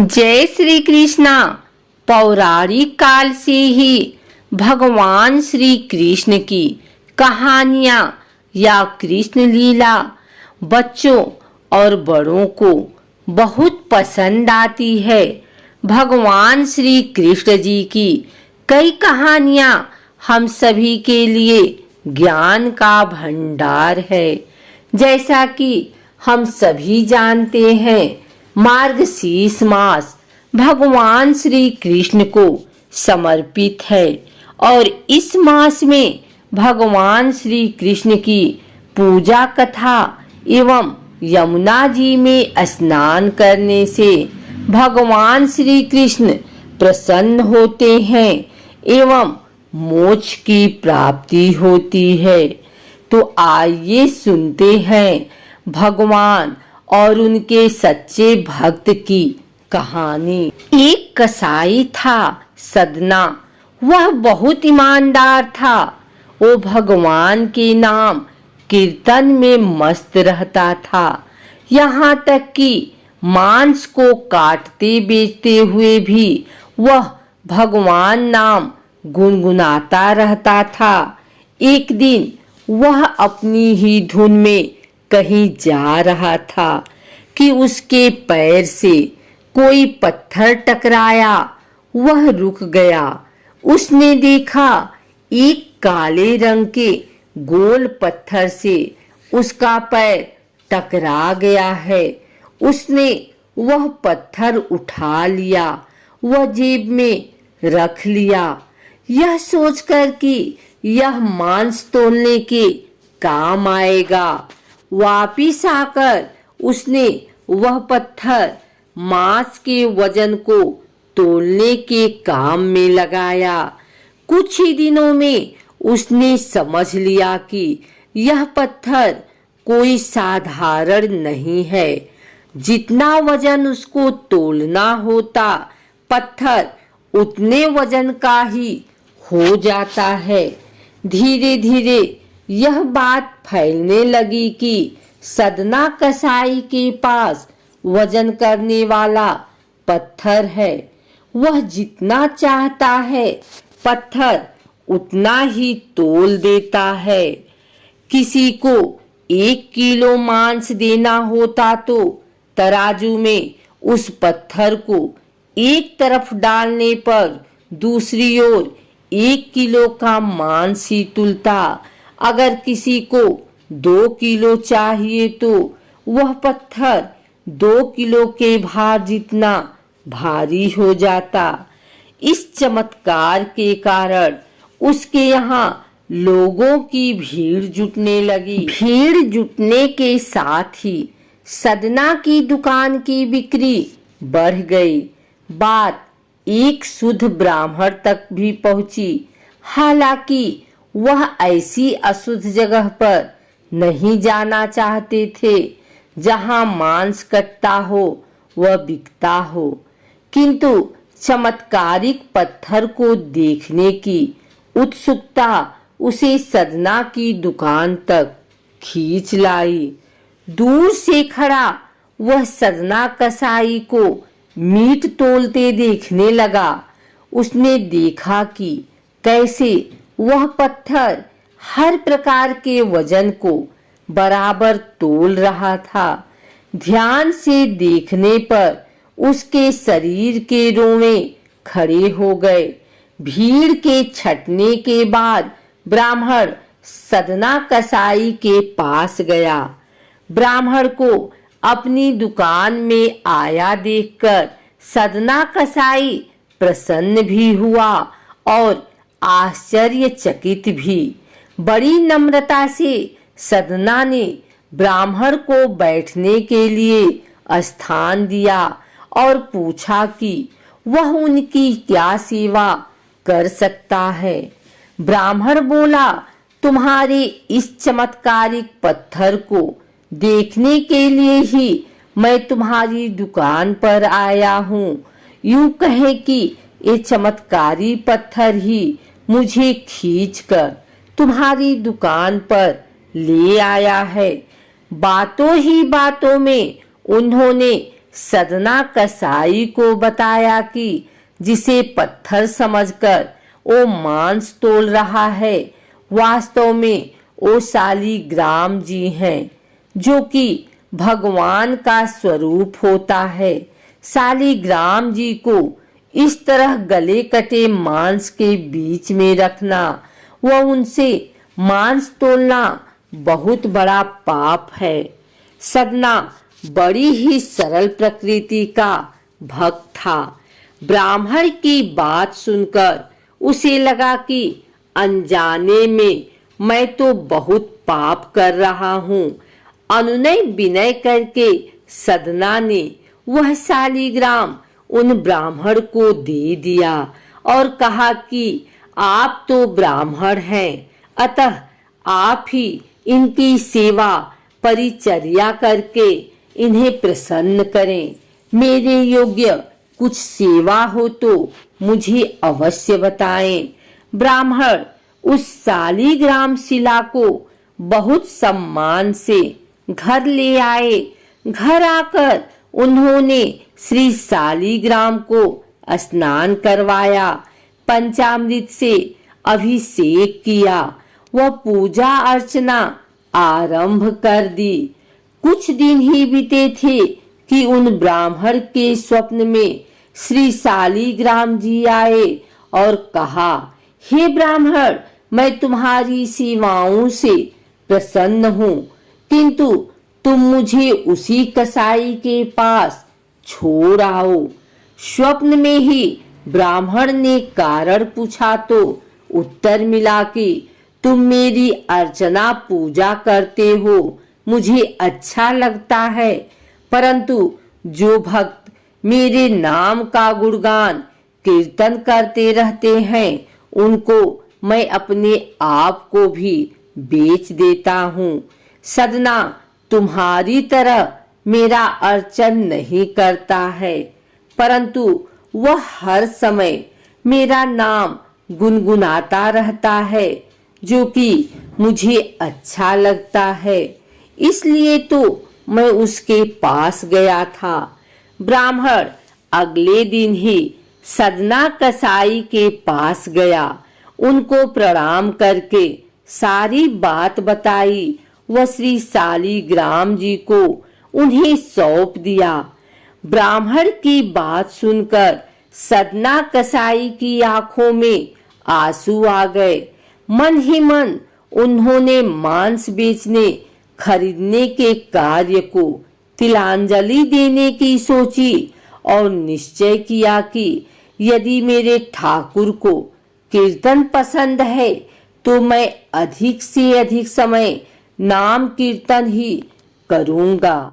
जय श्री कृष्णा। पौराणिक काल से ही भगवान श्री कृष्ण की कहानियां या कृष्ण लीला बच्चों और बड़ों को बहुत पसंद आती है। भगवान श्री कृष्ण जी की कई कहानियां हम सभी के लिए ज्ञान का भंडार है। जैसा कि हम सभी जानते हैं, मार्गशीर्ष मास भगवान श्री कृष्ण को समर्पित है और इस मास में भगवान श्री कृष्ण की पूजा कथा एवं यमुना जी में स्नान करने से भगवान श्री कृष्ण प्रसन्न होते हैं एवं मोक्ष की प्राप्ति होती है। तो आइए सुनते हैं भगवान और उनके सच्चे भक्त की कहानी। एक कसाई था सदना, वह बहुत ईमानदार था। वो भगवान के नाम कीर्तन में मस्त रहता था। यहाँ तक कि मांस को काटते बेचते हुए भी वह भगवान नाम गुनगुनाता रहता था। एक दिन वह अपनी ही धुन में कहीं जा रहा था कि उसके पैर से कोई पत्थर टकराया। वह रुक गया। उसने देखा एक काले रंग के गोल पत्थर से उसका पैर टकरा गया है। उसने वह पत्थर उठा लिया, वह जेब में रख लिया, यह सोचकर कि यह मांस तोलने के काम आएगा। वापिस आकर उसने वह पत्थर मांस के वजन को तोलने के काम में लगाया। कुछ ही दिनों में उसने समझ लिया कि यह पत्थर कोई साधारण नहीं है। जितना वजन उसको तोलना होता, पत्थर उतने वजन का ही हो जाता है। धीरे धीरे यह बात फैलने लगी कि सदना कसाई के पास वजन करने वाला पत्थर है। वह जितना चाहता है पत्थर उतना ही तोल देता है। किसी को 1 किलो मांस देना होता तो तराजू में उस पत्थर को एक तरफ डालने पर दूसरी ओर 1 किलो का मांस ही तुलता। अगर किसी को 2 किलो चाहिए तो वह पत्थर 2 किलो के भार जितना भारी हो जाता। इस चमत्कार के कारण उसके यहाँ लोगों की भीड़ जुटने लगी। भीड़ जुटने के साथ ही सदना की दुकान की बिक्री बढ़ गई। बात एक शुद्ध ब्राह्मण तक भी पहुंची। हालांकि वह ऐसी अशुद्ध जगह पर नहीं जाना चाहते थे जहां मांस कटता हो वह बिकता हो, किंतु चमत्कारिक पत्थर को देखने की उत्सुकता उसे सदना की दुकान तक खींच लाई। दूर से खड़ा वह सदना कसाई को मीट तोलते देखने लगा। उसने देखा कि कैसे वह पत्थर हर प्रकार के वजन को बराबर तोल रहा था। ध्यान से देखने पर उसके शरीर के रोंवे खड़े हो गए। भीड़ के छटने के बाद ब्राह्मण सदना कसाई के पास गया। ब्राह्मण को अपनी दुकान में आया देखकर सदना कसाई प्रसन्न भी हुआ और आश्चर्यचकित भी। बड़ी नम्रता से सदना ने ब्राह्मण को बैठने के लिए स्थान दिया और पूछा कि वह उनकी क्या सेवा कर सकता है। ब्राह्मण बोला, तुम्हारे इस चमत्कारिक पत्थर को देखने के लिए ही मैं तुम्हारी दुकान पर आया हूँ। यूं कहे कि ये चमत्कारी पत्थर ही मुझे खींचकर तुम्हारी दुकान पर ले आया है। बातों ही बातों में उन्होंने सदना कसाई को बताया कि जिसे पत्थर समझकर वो मांस तोल रहा है, वास्तव में वो शालिग्राम जी हैं, जो कि भगवान का स्वरूप होता है। शालिग्राम जी को इस तरह गले कटे मांस के बीच में रखना व उनसे मांस तोलना बहुत बड़ा पाप है। सदना बड़ी ही सरल प्रकृति का भक्त था। ब्राह्मण की बात सुनकर उसे लगा कि अनजाने में मैं तो बहुत पाप कर रहा हूँ। अनुनय विनय करके सदना ने वह शालिग्राम उन ब्राह्मण को दे दिया और कहा कि आप तो ब्राह्मण हैं, अतः आप ही इनकी सेवा परिचर्या करके इन्हें प्रसन्न करें। मेरे योग्य कुछ सेवा हो तो मुझे अवश्य बताएं। ब्राह्मण उस शालिग्राम शिला को बहुत सम्मान से घर ले आए। घर आकर उन्होंने श्री शालिग्राम को स्नान करवाया, पंचामृत से अभिषेक किया व पूजा अर्चना आरंभ कर दी। कुछ दिन ही बीते थे कि उन ब्राह्मण के स्वप्न में श्री शालिग्राम जी आए और कहा, हे ब्राह्मण, मैं तुम्हारी सेवाओं से प्रसन्न हूँ, किंतु तुम मुझे उसी कसाई के पास छोड़ आओ। स्वप्न में ही ब्राह्मण ने कारण पूछा तो उत्तर मिला कि तुम मेरी अर्चना पूजा करते हो, मुझे अच्छा लगता है, परंतु जो भक्त मेरे नाम का गुणगान कीर्तन करते रहते हैं, उनको मैं अपने आप को भी बेच देता हूँ। सदना तुम्हारी तरह मेरा अर्चन नहीं करता है, परंतु वह हर समय मेरा नाम गुनगुनाता रहता है, जो कि मुझे अच्छा लगता है, इसलिए तो मैं उसके पास गया था। ब्राह्मण अगले दिन ही सदना कसाई के पास गया, उनको प्रणाम करके सारी बात बताई व श्री शालिग्राम जी को उन्हें सौंप दिया। ब्राह्मण की बात सुनकर सदना कसाई की आंखों में आंसू आ गए। मन ही मन उन्होंने मांस बेचने खरीदने के कार्य को तिलांजलि देने की सोची और निश्चय किया कि यदि मेरे ठाकुर को कीर्तन पसंद है तो मैं अधिक से अधिक समय नाम कीर्तन ही करूंगा।